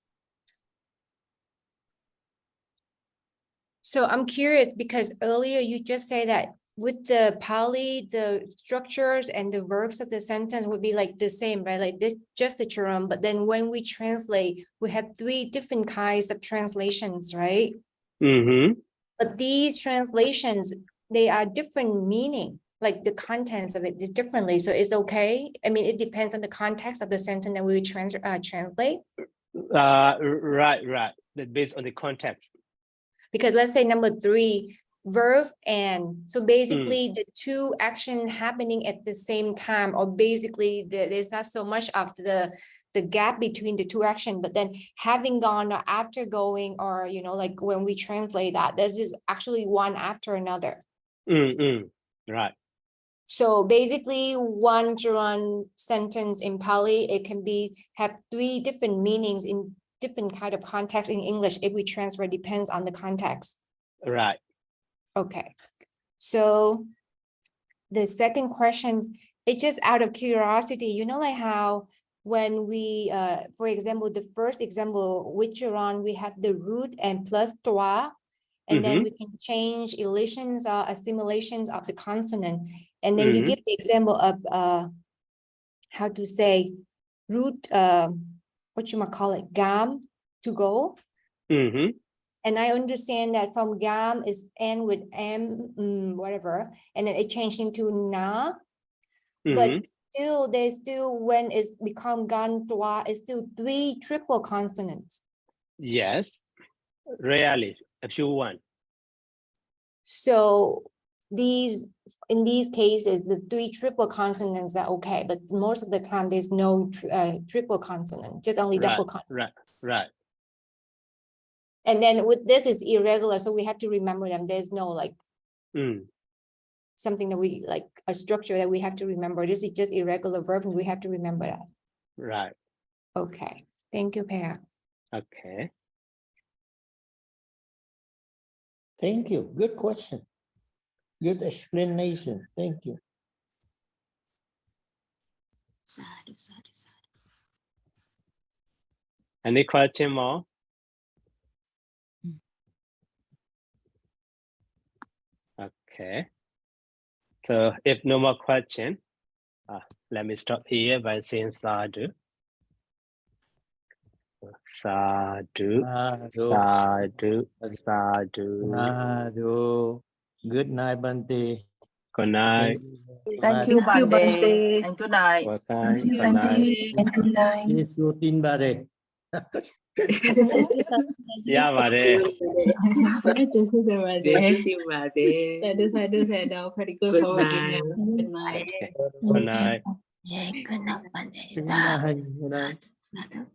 So I'm curious because earlier you just say that with the Pali, the structures and the verbs of the sentence would be like the same, right? Like this, just the Quran. But then when we translate, we have 3 different kinds of translations, right? But these translations, they are different meaning, like the contents of it is differently. So it's okay. I mean, it depends on the context of the sentence that we translate. Right. Based on the context. Because let's say number 3, verb and. So basically the 2 actions happening at the same time, or basically there's not so much of the gap between the 2 actions, but then having gone or after going, or, you know, like when we translate that, this is actually one after another. Right. So basically one Quran sentence in Pali, it can have 3 different meanings in different kind of context in English. If we transfer, it depends on the context. Right. Okay. So the second question, it's just out of curiosity, you know, like how when we, for example, the first example, with Quran, we have the root and plus toi, and then we can change elisions or assimilations of the consonant. And then you give the example of how to say root, what you might call it, gam, to go. And I understand that from gam is end with m, whatever, and then it changed into na. But still, there's still, when it's become gan toi, it's still 3 triple consonants. Yes, rarely, a few one. So in these cases, the 3 triple consonants are okay, but most of the time there's no triple consonant, just only double consonant. Right. And then with this is irregular, so we have to remember them. There's no like something that we like, a structure that we have to remember. This is just irregular verb, and we have to remember that. Right. Okay. Thank you, Pia. Okay. Thank you. Good question. Good explanation. Thank you. Any question more? Okay. So if no more question, Let me stop here by saying sadhu. Sadhu, sadhu, sadhu. Sadhu. Good night, Bante. Good night. Thank you, Bande. And good night. Good night. Good night. Yes, routine Bade. Yeah, Bade. Very good Good for waking up. night. Good night. Good night. Yeah, good night, Bande. Good night. Good night.